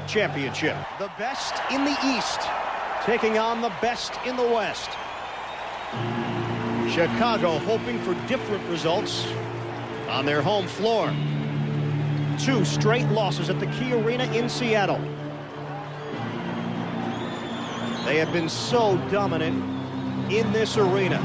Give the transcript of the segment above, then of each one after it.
championship. The best in the East taking on the best in the West. Chicago hoping for different results on their home floor. 2 straight losses at the Key Arena in Seattle. They have been so dominant in this arena.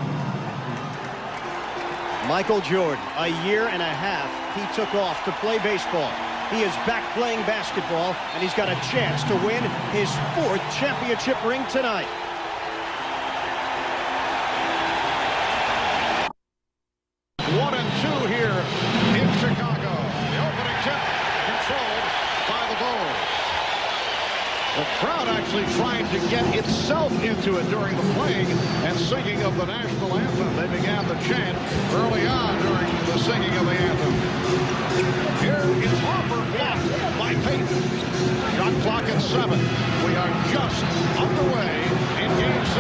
Michael Jordan, a year and a half he took off to play baseball. He is back playing basketball, and he's got a chance to win his 4th championship ring tonight. One and two here in Chicago. The opening tip controlled by the Bulls. The crowd actually trying to get itself into it during the playing and singing of the national anthem. They began the chant early on during the singing of the anthem. Here is Harper blocked by Payton. Shot clock at 7. We are just underway in Game 6.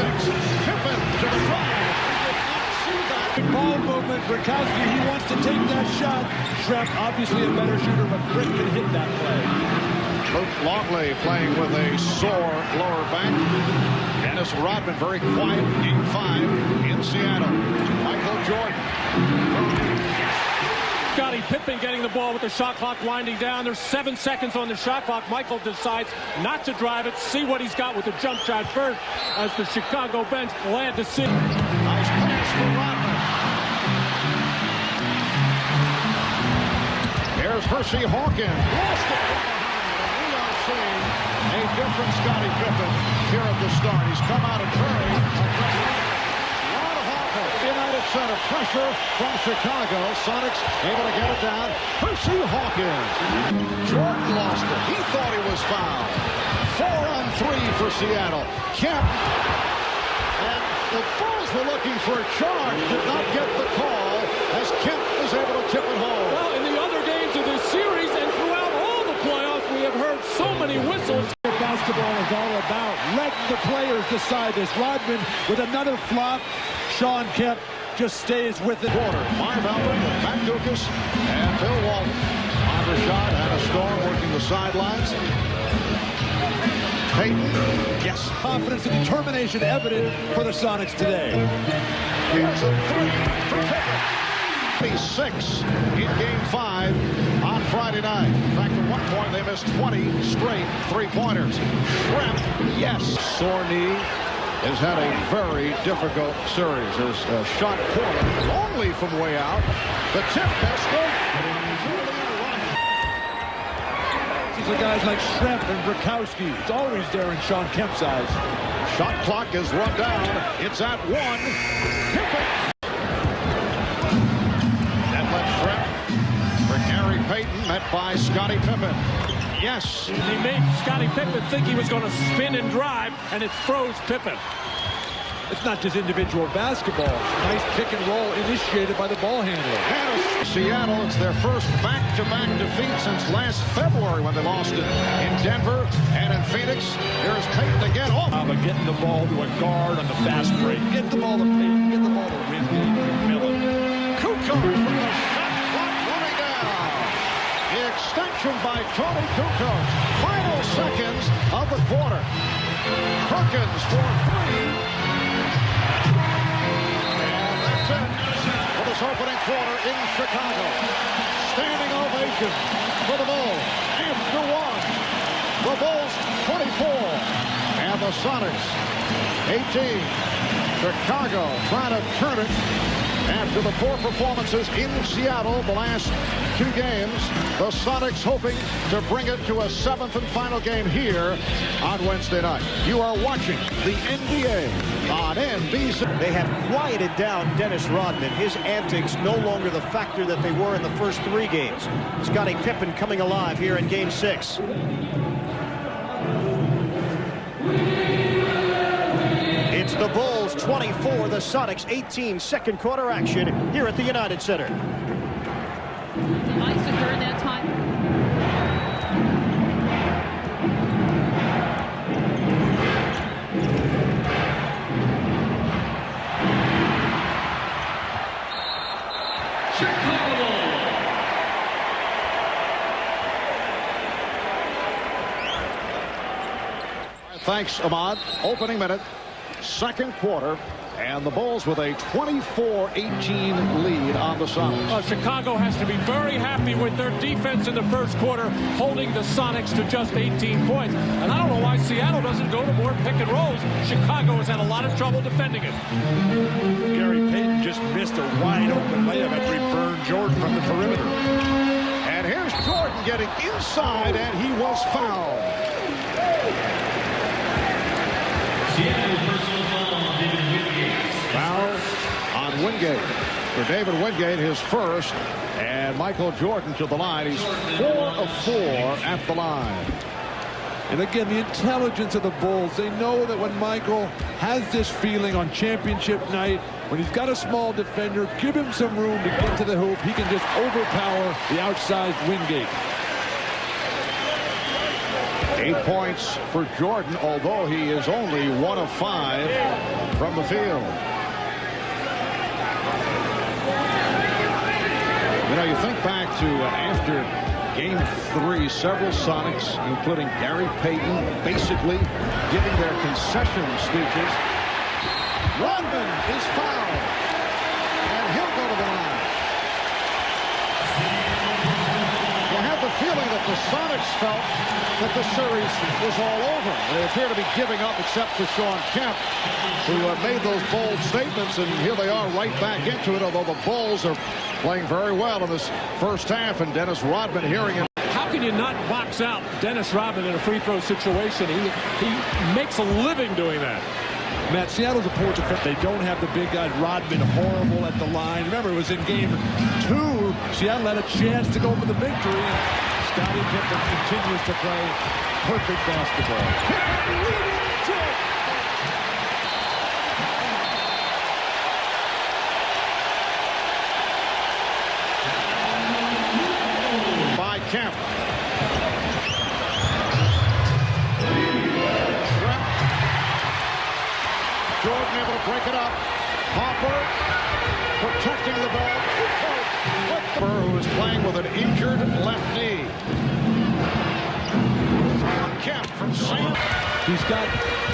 Pippen to the drive. Ball movement, Rakowski, he wants to take that shot. Shrek, obviously a better shooter, but Britt can hit that play. Luke Longley playing with a sore lower back. Dennis Rodman very quiet. Game 5 in Seattle. Michael Jordan. Scottie Pippen getting the ball with the shot clock winding down. There's 7 seconds on the shot clock. Michael decides not to drive it. See what he's got with the jump shot first as the Chicago bench glad to see. Nice pass for Rodman. Here's Hersey Hawkins. Lost it. We are seeing a different Scottie Pippen here at the start. He's come out of Curry. United Center pressure from Chicago. Sonics able to get it down. Hersey Hawkins. Jordan lost it. He thought he was fouled. 4 on 3 for Seattle. Kemp. And the Bulls were looking for a charge. Did not get the call as Kemp was able to tip it home. Well, in the other games of this series and throughout all the playoffs, we have heard so many whistles. Basketball is all about letting the players decide this. Rodman with another flop. Sean Kemp just stays with it. Quarter. Marv Albert, Matt Dukas, and Bill Walton. Rashad had a storm working the sidelines. Payton. Yes. Confidence and determination evident for the Sonics today. Here's a 3 for Pippen. 26 in Game 5 on Friday night. In fact, at one point they missed 20 straight three-pointers. Shrimp, yes. Sore knee. Has had a very difficult series. There's a shot corner, only from way out. The tip basket. These are guys like Shremp and Rakowski. It's always there in Sean Kemp's eyes. Shot clock is run down. It's at 1. Pippen. That left Shremp for Gary Payton, met by Scottie Pippen. Yes. He made Scottie Pippen think he was going to spin and drive, and it froze Pippen. It's not just individual basketball. Nice pick and roll initiated by the ball handler. And Seattle, it's their first back-to-back defeat since last February when they lost it in Denver and in Phoenix. Here's Payton again. Oh, but getting the ball to a guard on the fast break. Get the ball to Payton. Get the ball to Rindy. Millen. Kukoc with the shot clock running down. The extension by Tony Kukoc. Final seconds of the quarter. Perkins for 3. And that's it for this opening quarter in Chicago. Standing ovation for the Bulls. After 1. The Bulls 24. And the Sonics 18. Chicago trying to turn it. After the poor performances in Seattle the last 2 games, the Sonics hoping to bring it to a 7th and final game here on Wednesday night. You are watching the NBA on NBC. They have quieted down Dennis Rodman. His antics no longer the factor that they were in the first 3 games. Scottie Pippen coming alive here in Game 6. It's the Bulls 24, the Sonics 18, second quarter action here at the United Center. Nice during that time. Thanks, Ahmad. Opening minute, second quarter, and the Bulls with a 24-18 lead on the Sonics. Chicago has to be very happy with their defense in the first quarter, holding the Sonics to just 18 points. And I don't know why Seattle doesn't go to more pick and rolls. Chicago has had a lot of trouble defending it. Gary Payton just missed a wide open layup after he burned Jordan from the perimeter. And here's Jordan getting inside, and he was fouled. Foul on Wingate. For David Wingate, his first. And Michael Jordan to the line. He's 4 of 4 at the line. And again, the intelligence of the Bulls. They know that when Michael has this feeling on championship night, when he's got a small defender, give him some room to get to the hoop. He can just overpower the outsized Wingate. 8 points for Jordan, although he is only 1 of 5 from the field. You know, you think back to after Game 3, several Sonics, including Gary Payton, basically giving their concession speeches. Rodman is fouled, and he'll go to the line. You have the feeling that the Sonics felt that the series was all over. They appear to be giving up, except for Shawn Kemp, who made those bold statements, and here they are right back into it, although the Bulls are playing very well in this first half, and Dennis Rodman hearing him. How can you not box out Dennis Rodman in a free throw situation? He makes a living doing that. Matt, Seattle's a poor defense. They don't have the big guy. Rodman horrible at the line. Remember, it was in game 2. Seattle had a chance to go for the victory. Scottie Pippen continues to play perfect basketball. By Kemp. Jordan able to break it up. Hopper protecting the ball. Who is playing with an injured left knee. Kemp from St. He's got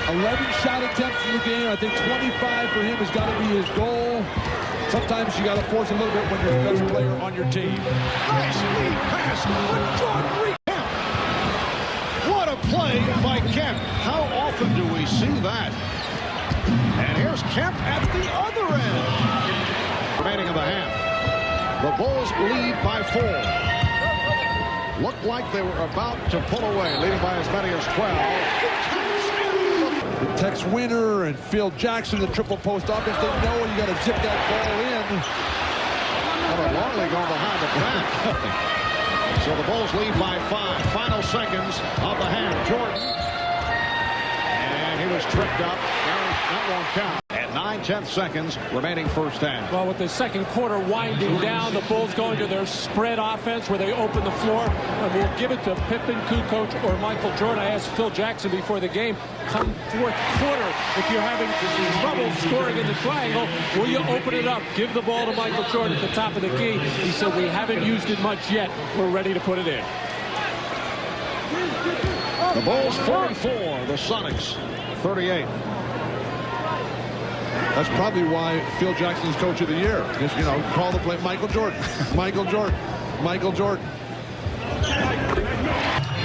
11 shot attempts in the game. I think 25 for him has got to be his goal. Sometimes you got to force a little bit when you're the best player on your team. Nice lead pass with Jordan Kemp. What a play by Kemp. How often do we see that? And here's Kemp at the other end. Remaining in the half. The Bulls lead by 4. Looked like they were about to pull away, leading by as many as 12. Tex Winter and Phil Jackson, the triple post offense. They know you got to zip that ball in. Longley going behind the back. So the Bulls lead by 5. Final seconds of the half. Jordan. And he was tripped up. That won't count. At 9/10 seconds remaining first half. Well, with the second quarter winding down, the Bulls going to their spread offense where they open the floor. And we'll give it to Pippen, Kukoc, or Michael Jordan. I asked Phil Jackson before the game, come fourth quarter, if you're having trouble scoring in the triangle, will you open it up? Give the ball to Michael Jordan at the top of the key. He said, we haven't used it much yet. We're ready to put it in. The Bulls 44, the Sonics 38. That's probably why Phil Jackson's coach of the year. Just, you know, call the play. Michael Jordan. Michael Jordan. Michael Jordan.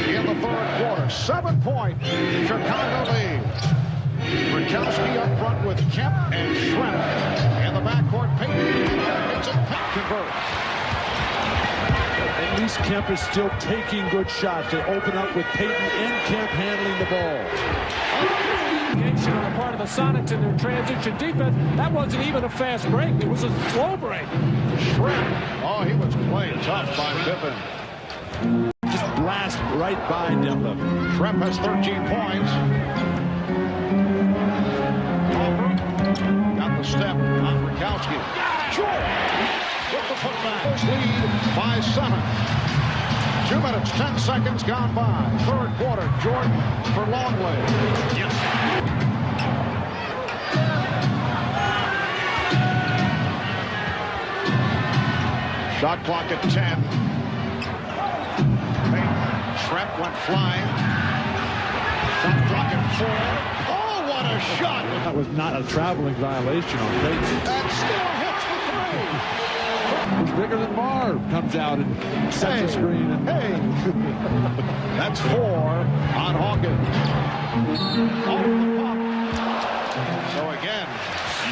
In the third quarter, 7-point Chicago lead. Rakowski up front with Kemp and Schrepp. In the backcourt, Payton. It's a convert. At least Kemp is still taking good shots. They open up with Payton and Kemp handling the ball. On the part of the Sonics in their transition defense, that wasn't even a fast break. It was a slow break. Schrepp. Oh, he was playing tough by Pippen. Just blast right by Detlef. Schrepp has 13 points. Over. Got the step on Rakowski. Jordan with the putback. Lead by 7. 2 minutes, 10 seconds gone by. Third quarter, Jordan for Longley. Yes. Shot clock at 10. Schrepp went flying. Shot clock at 4. Oh, what a shot! That was not a traveling violation on Peyton. And still hits the 3. He's bigger than Marv. Comes out and sets a screen. And Hey! That's 4 on Hawkins. Off the pop. So again,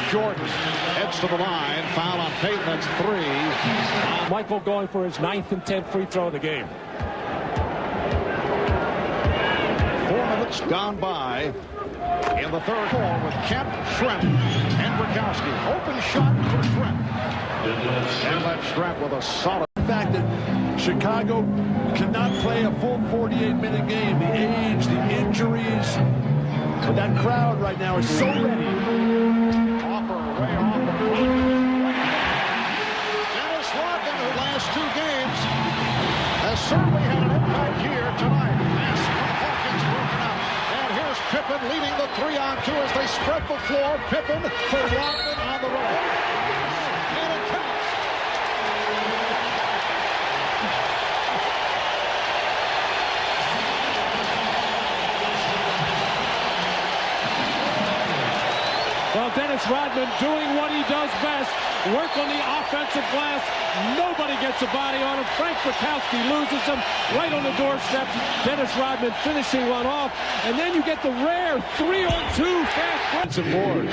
Jordan heads to the line. Foul on Peyton. That's 3. Michael going for his 9th and 10th free throw of the game. 4 minutes gone by in the third quarter with Kemp, Schrempf, and Brakowski. Open shot for Schrempf. And let Schrempf with a solid. the fact that Chicago cannot play a full 48-minute game. The age, the injuries. But that crowd right now is so ready. Offer way off. Dennis Rodman, the last 2 games, has certainly had an impact here tonight. Pass from Hawkins broken up. And here's Pippen leading the 3-on-2 as they spread the floor. Pippen for Rodman on the right. And it counts. Well, Dennis Rodman doing what he does best. Work on the offensive glass. Nobody gets a body on him. Frank Brakowski loses him right on the doorstep. Dennis Rodman finishing one off. And then you get the rare 3-on-2 fast break. Board.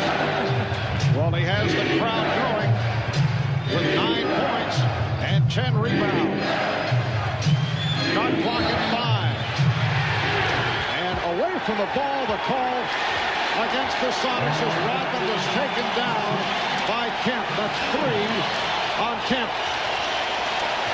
Well, he has the crowd going with 9 points and 10 rebounds. Shot clock at 5. And away from the ball, the call against the Sonics as Rodman was taken down by Kemp. That's 3 on Kemp.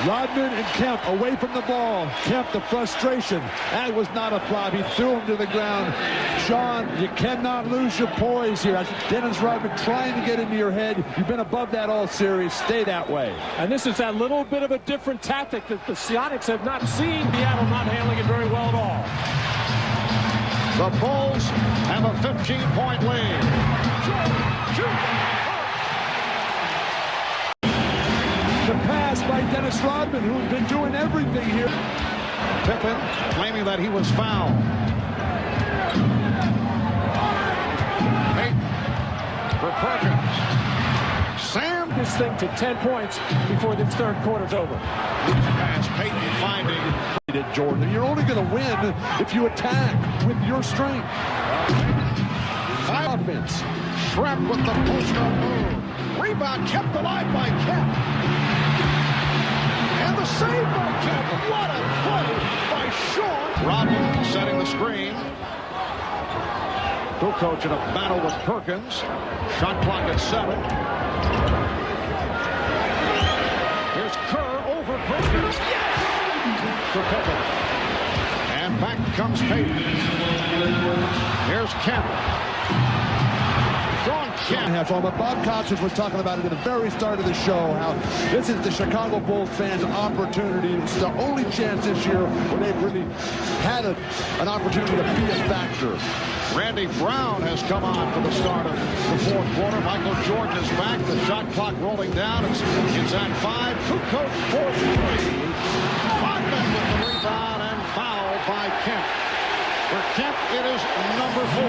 Rodman and Kemp away from the ball. Kemp, the frustration. That was not a flop. He threw him to the ground. Sean, you cannot lose your poise here. Dennis Rodman trying to get into your head. You've been above that all series. Stay that way. And this is that little bit of a different tactic that the Sonics have not seen. Seattle not handling it very well at all. The Bulls have a 15-point lead. The pass by Dennis Rodman, who's been doing everything here. Pippen claiming that he was fouled. Peyton for Perkins. Sam. This thing to 10 points before this third quarter's over. Pass, Peyton finding. Jordan, you're only going to win if you attack with your strength. Offense. Schrempf with the post-up move. Rebound kept alive by Kemp. And the save by Kemp. What a play by Sean. Rodman setting the screen. Kukoc in a battle with Perkins. Shot clock at 7. Here's Kerr over Perkins. Yes! For Pippen. And back comes Peyton. Here's Kemp. Sean Kemp. But Bob Costas was talking about it at the very start of the show, how this is the Chicago Bulls fans' opportunity. It's the only chance this year where they've really had an opportunity to be a factor. Randy Brown has come on for the start of the fourth quarter. Michael Jordan is back. The shot clock rolling down. It's at 5. Kukoc for 3. Rodman with the rebound and foul by Kemp. For Kemp, it is number 4.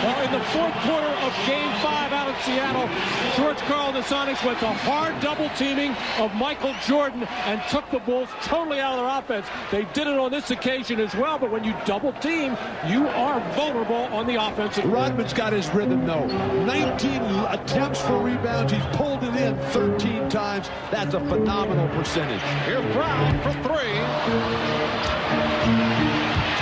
Well, in the fourth quarter of Game 5 out in Seattle, George Karl and the Sonics went to hard double teaming of Michael Jordan and took the Bulls totally out of their offense. They did it on this occasion as well, but when you double team, you are vulnerable on the offensive. Rodman's got his rhythm, though. 19 attempts for rebounds. He's pulled it in 13 times. That's a phenomenal percentage. Here's Brown for 3.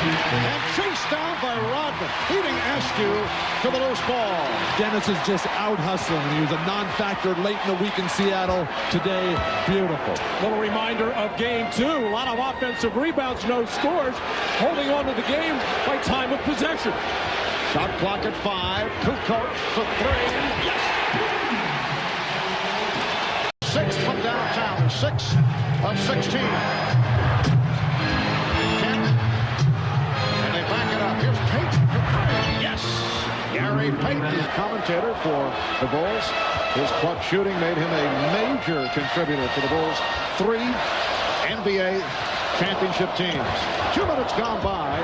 And chased down by Rodman, beating Askew to the loose ball. Dennis is just out hustling. He was a non-factor late in the week in Seattle. Today, beautiful. Little reminder of Game 2. A lot of offensive rebounds, no scores. Holding on to the game by time of possession. Shot clock at 5. Kukoc for 3. Yes! 6 from downtown. 6 of 16. Here's Peyton for 3. Yes! Gary Payton, commentator for the Bulls. His clutch shooting made him a major contributor to the Bulls' 3 NBA championship teams. 2 minutes gone by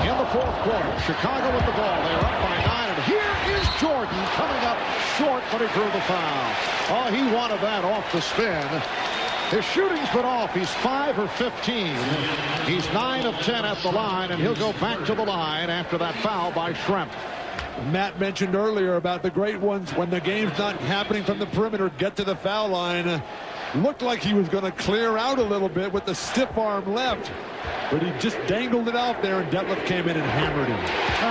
in the fourth quarter. Chicago with the ball. They're up by 9. And here is Jordan coming up short, but he drew the foul. Oh, he wanted that off the spin. His shooting's been off. He's 5 of 15. He's 9 of 10 at the line, and he'll go back to the line after that foul by Schrempf. Matt mentioned earlier about the great ones when the game's not happening from the perimeter, get to the foul line. Looked like he was going to clear out a little bit with the stiff arm left, but he just dangled it out there, and Detlef came in and hammered him.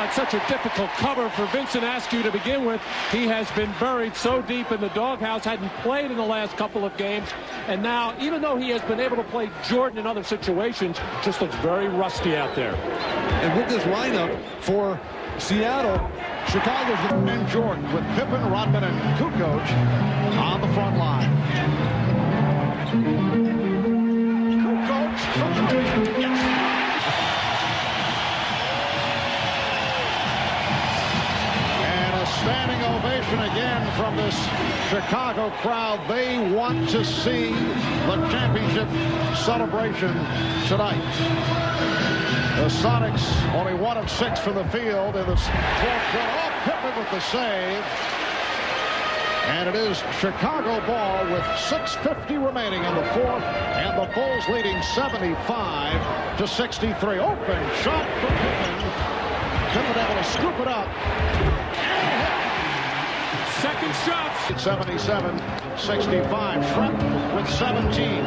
It's such a difficult cover for Vincent Askew to begin with. He has been buried so deep in the doghouse, hadn't played in the last couple of games, and now, even though he has been able to play Jordan in other situations, just looks very rusty out there. And with this lineup for Seattle, Chicago's and Jordan with Pippen, Rodman, and Kukoc on the front line. Kukoc from 3. Yes. And a standing ovation again from this Chicago crowd. They want to see the championship celebration tonight. The Sonics only 1 of 6 from the field in the fourth quarter. Oh, Pippen with the save. And it is Chicago ball with 6:50 remaining in the fourth. And the Bulls leading 75-63. Open shot from Pippen. Pippen able to scoop it up. Second shot. 77-65. Schrempf with 17.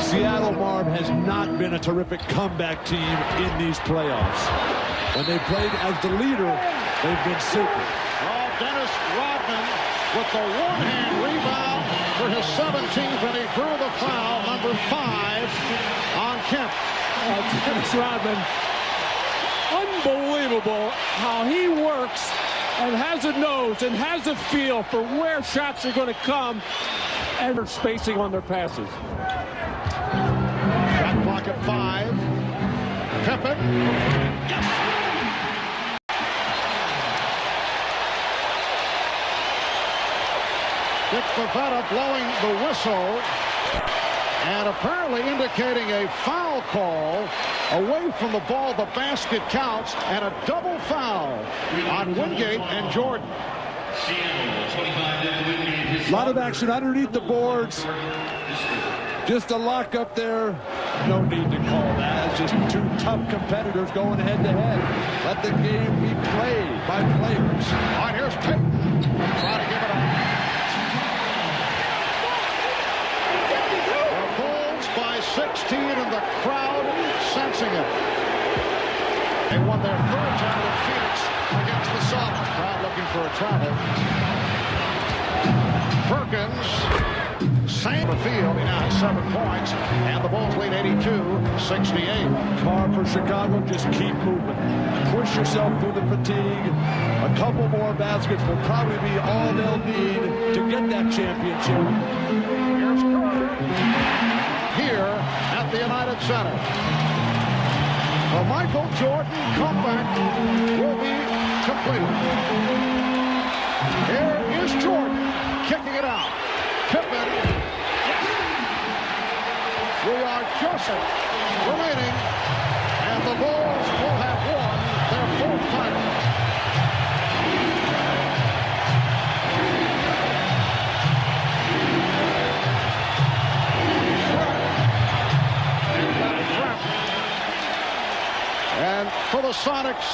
Seattle, Marv, has not been a terrific comeback team in these playoffs. When they played as the leader, they've been super. Oh, Dennis Rodman with the one-hand rebound for his 17th, and he drew the foul, number 5, on Kemp. Dennis Rodman, unbelievable how he works and has a nose and has a feel for where shots are going to come, and they're spacing on their passes. Shot clock at 5. Pippen. Dick Pavetta blowing the whistle and apparently indicating a foul call away from the ball. The basket counts, and a double foul on Wingate and Jordan. A lot of action underneath the boards. Just a lock up there. No need to call that. It's just 2 tough competitors going head-to-head. Let the game be played by players. All right, here's Payton. Try to give it up. The Bulls by 16, and the crowd sensing it. They won their 3rd title in Phoenix against the Sonics. Crowd looking for a travel. Perkins. Same the field. He now has 7 points, and the Bulls lead 82-68. Hard for Chicago, just keep moving. Push yourself through the fatigue. A couple more baskets will probably be all they'll need to get that championship. Here's Carter. Here at the United Center. The Michael Jordan comeback will be completed. Here is Jordan kicking it out. Pippen. We are just remaining, and the Bulls will have won their 4th title. And for the Sonics,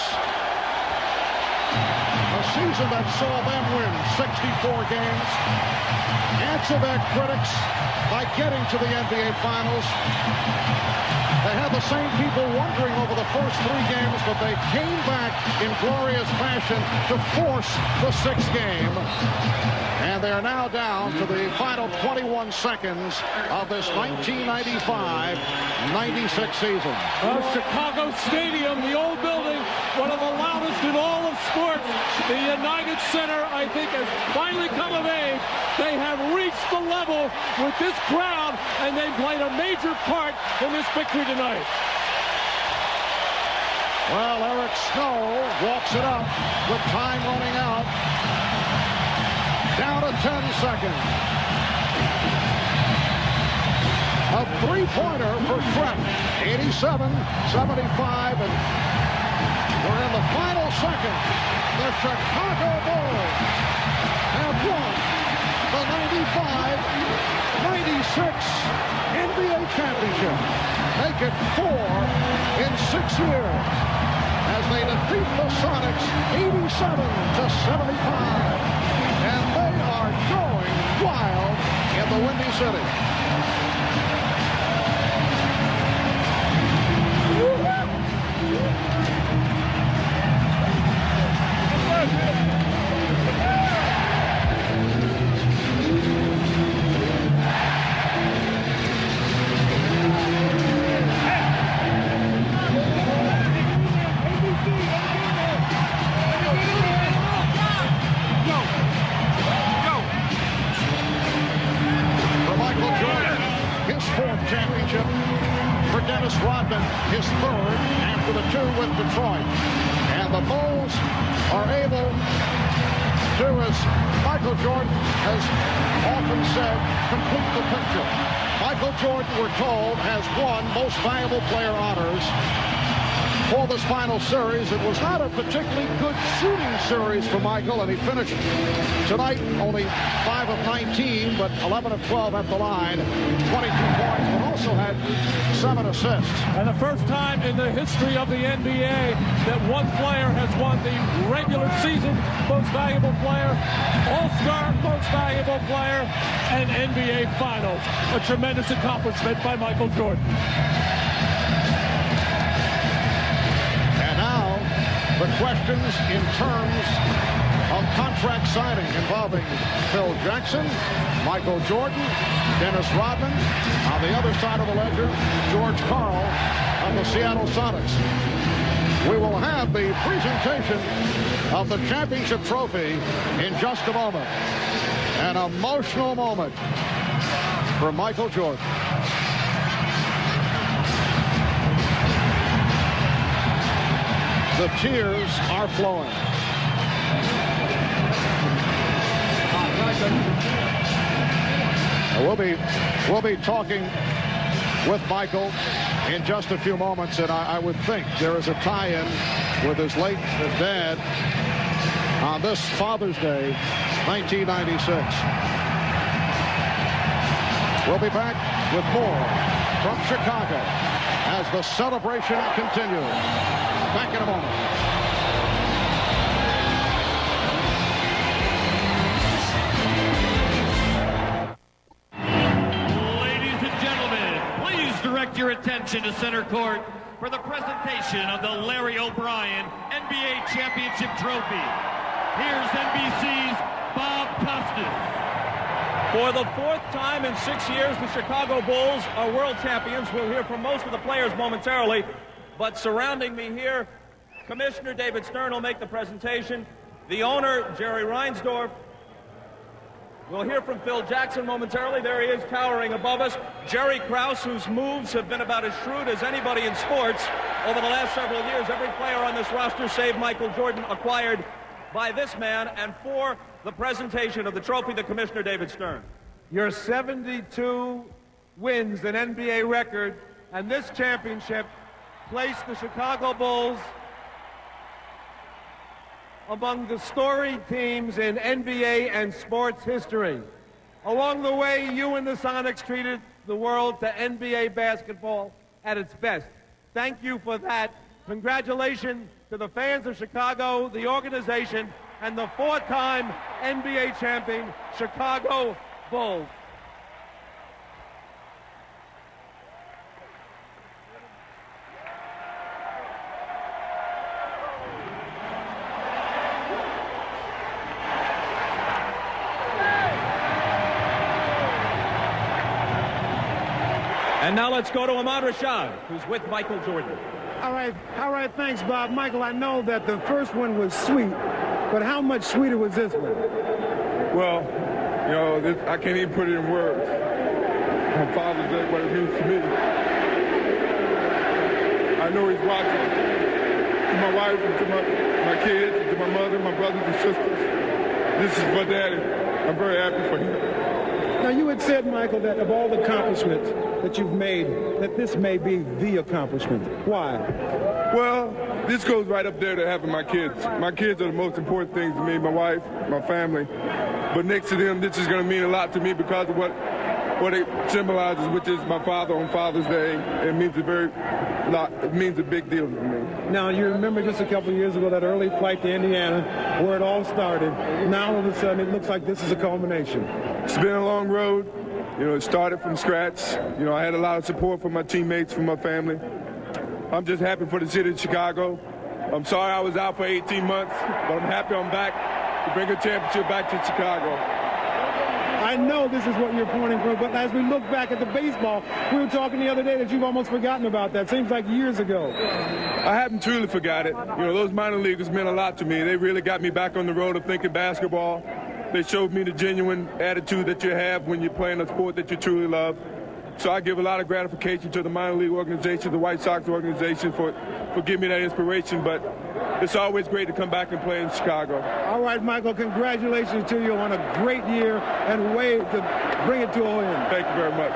a season that saw them win 64 games, answer their critics by getting to the NBA Finals. They had the same people wondering over the first 3 games, but they came back in glorious fashion to force the 6th game. And they are now down to the final 21 seconds of this 1995-96 season. Chicago Stadium, the old building, one of the loudest in all of sports. The United Center, I think, has finally come of age. They have reached the level with this crowd, and they played a major part in this victory tonight. Well, Eric Snow walks it up with time running out. Down to 10 seconds. A three-pointer for Trent. 87-75, and we're in the final second. The Chicago Bulls have won the 95-96 NBA championship. Make it 4 in 6 years as they defeat the Sonics 87-75. And they are going wild in the Windy City. Championship for Dennis Rodman, his third after the two with Detroit. And the Bulls are able to, as Michael Jordan has often said, complete the picture. Michael Jordan, we're told, has won most valuable player honors for this final series. It was not a particularly good shooting series for Michael, and he finished tonight only 5 of 19, but 11 of 12 at the line, 22 points, but also had 7 assists. And the first time in the history of the NBA that one player has won the regular season most valuable player, all-star most valuable player, and NBA Finals. A tremendous accomplishment by Michael Jordan. The questions in terms of contract signing involving Phil Jackson, Michael Jordan, Dennis Rodman. On the other side of the ledger, George Karl of the Seattle Sonics. We will have the presentation of the championship trophy in just a moment. An emotional moment for Michael Jordan. The tears are flowing. We'll be talking with Michael in just a few moments, and I would think there is a tie-in with his late dad on this Father's Day, 1996. We'll be back with more from Chicago as the celebration continues. Back in a moment. Ladies and gentlemen, please direct your attention to center court for the presentation of the Larry O'Brien NBA Championship Trophy. Here's NBC's Bob Costas. For the fourth time in 6 years, the Chicago Bulls are world champions. We'll hear from most of the players momentarily. But surrounding me here, Commissioner David Stern will make the presentation. The owner, Jerry Reinsdorf. We'll hear from Phil Jackson momentarily. There he is, towering above us. Jerry Krause, whose moves have been about as shrewd as anybody in sports over the last several years. Every player on this roster, save Michael Jordan, acquired by this man. And for the presentation of the trophy, the Commissioner David Stern. Your 72 wins, an NBA record, and this championship placed the Chicago Bulls among the storied teams in NBA and sports history. Along the way, you and the Sonics treated the world to NBA basketball at its best. Thank you for that. Congratulations to the fans of Chicago, the organization, and the four-time NBA champion Chicago Bulls. And now let's go to Ahmad Rashad, who's with Michael Jordan. All right, thanks, Bob. Michael, I know that the first one was sweet, but how much sweeter was this one? Well, you know, I can't even put it in words. My Father's Day, what it means to me. I know he's watching. To my wife and to my kids, and to my mother, my brothers and sisters. This is for Daddy. I'm very happy for him. Now, you had said, Michael, that of all the accomplishments, that you've made that this may be the accomplishment? Why? Well, this goes right up there to having my kids. My kids are the most important things to me, my wife, my family. But next to them, this is going to mean a lot to me because of what it symbolizes, which is my father on Father's Day. It means it means a big deal to me. Now, you remember just a couple of years ago that early flight to Indiana where it all started. Now, all of a sudden, it looks like this is a culmination. It's been a long road. It started from scratch. I had a lot of support from my teammates, from my family. I'm just happy for the city of Chicago. I'm sorry I was out for 18 months, but I'm happy I'm back to bring a championship back to Chicago. I know this is what you're pointing for, but as we look back at the baseball, we were talking the other day that you've almost forgotten about that. Seems like years ago. I haven't truly forgot it. Those minor leaguers meant a lot to me. They really got me back on the road of thinking basketball. They showed me the genuine attitude that you have when you're playing a sport that you truly love. So I give a lot of gratification to the minor league organization, the White Sox organization for giving me that inspiration. But it's always great to come back and play in Chicago. All right, Michael, congratulations to you on a great year and way to bring it to a win. Thank you very much.